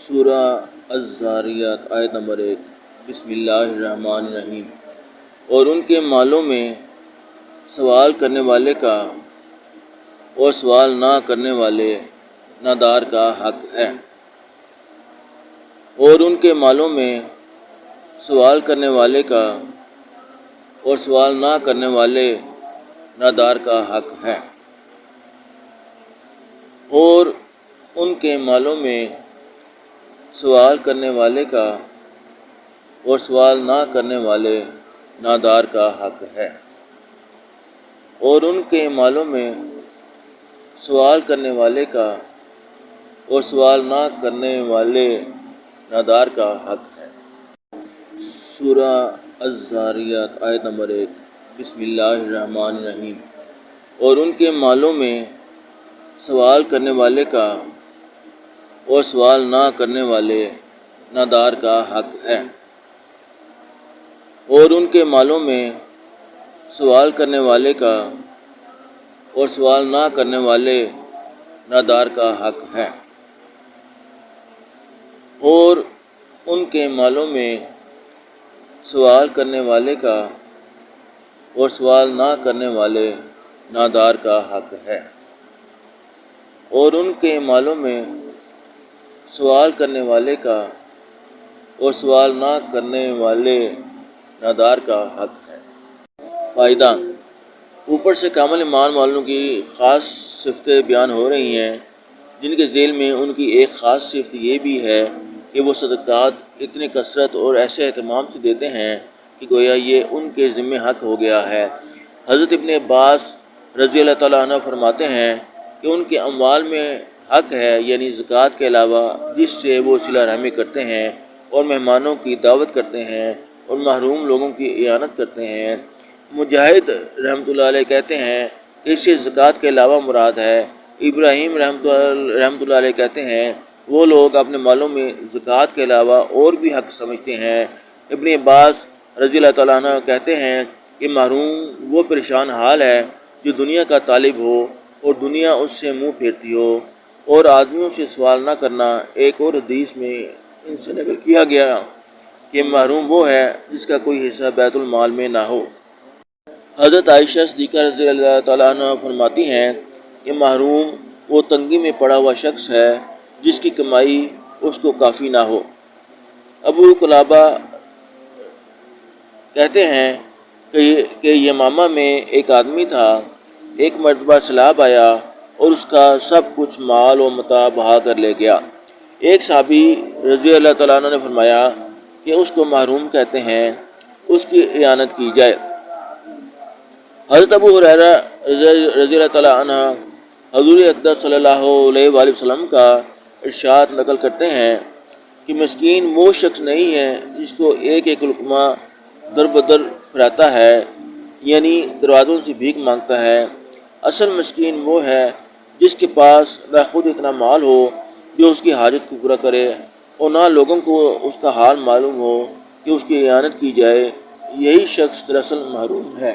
سورہ الذاریات آیت نمبر 1۔ بسم اللہ الرحمن الرحیم۔ اور ان کے مالوں میں سوال کرنے والے کا اور سوال نہ کرنے والے نادار کا حق ہے۔ اور ان کے مالوں میں سوال کرنے والے کا اور سوال نہ کرنے والے نادار کا حق ہے۔ اور ان کے مالوں میں سوال کرنے والے کا اور سوال نہ کرنے والے نادار کا حق ہے۔ اور ان کے مالوں میں سوال کرنے والے کا اور سوال نہ کرنے والے نادار کا حق ہے۔ سورہ الذاریات آیت نمبر 1۔ بسم اللہ الرحمن الرحیم۔ اور ان کے مالوں میں سوال کرنے والے کا اور سوال نہ کرنے والے نادار کا حق ہے۔ اور ان کے مالوں میں سوال کرنے والے کا اور سوال نہ کرنے والے نادار کا حق ہے۔ اور ان کے مالوں میں سوال کرنے والے کا اور سوال نہ کرنے والے نادار کا حق ہے۔ اور ان کے مالوں میں سوال کرنے والے کا اور سوال نہ کرنے والے نادار کا حق ہے۔ فائدہ: اوپر سے کامل ایمان والوں کی خاص صفتیں بیان ہو رہی ہیں، جن کے ذیل میں ان کی ایک خاص صفت یہ بھی ہے کہ وہ صدقات اتنی کثرت اور ایسے اہتمام سے دیتے ہیں کہ گویا یہ ان کے ذمہ حق ہو گیا ہے۔ حضرت ابن عباس رضی اللہ تعالیٰ عنہ فرماتے ہیں کہ ان کے اموال میں حق ہے، یعنی زکوٰۃ کے علاوہ، جس سے وہ صلہ رحمی کرتے ہیں اور مہمانوں کی دعوت کرتے ہیں اور محروم لوگوں کی اعانت کرتے ہیں۔ مجاہد رحمۃ اللہ علیہ کہتے ہیں کہ اس سے زکوٰۃ کے علاوہ مراد ہے۔ ابراہیم رحمۃ اللہ علیہ کہتے ہیں وہ لوگ اپنے مالوں میں زکوٰۃ کے علاوہ اور بھی حق سمجھتے ہیں۔ ابن عباس رضی اللہ تعالیٰ عنہ کہتے ہیں کہ محروم وہ پریشان حال ہے جو دنیا کا طالب ہو اور دنیا اس سے منہ پھیرتی ہو، اور آدمیوں سے سوال نہ کرنا۔ ایک اور حدیث میں ان سے نقل کیا گیا کہ محروم وہ ہے جس کا کوئی حصہ بیت المال میں نہ ہو۔ حضرت عائشہ صدیقہ رضی اللہ تعالیٰ عنہ فرماتی ہیں کہ محروم وہ تنگی میں پڑا ہوا شخص ہے جس کی کمائی اس کو کافی نہ ہو۔ ابو قلابہ کہتے ہیں کہ یمامہ میں ایک آدمی تھا۔ ایک مرتبہ سیلاب آیا اور اس کا سب کچھ مال و متاع بہا کر لے گیا۔ ایک صحابی رضی اللہ تعالیٰ عنہ نے فرمایا کہ اس کو محروم کہتے ہیں، اس کی اعانت کی جائے۔ حضرت ابو ہریرہ رضی اللہ تعالیٰ عنہ حضور اقدس صلی اللہ علیہ وآلہ وسلم کا ارشاد نقل کرتے ہیں کہ مسکین وہ شخص نہیں ہے جس کو ایک ایک لقمہ در بدر پھراتا ہے، یعنی دروازوں سے بھیک مانگتا ہے۔ اصل مسکین وہ ہے جس کے پاس نہ خود اتنا مال ہو جو اس کی حاجت کو پورا کرے، اور نہ لوگوں کو اس کا حال معلوم ہو کہ اس کی اعانت کی جائے۔ یہی شخص دراصل محروم ہے۔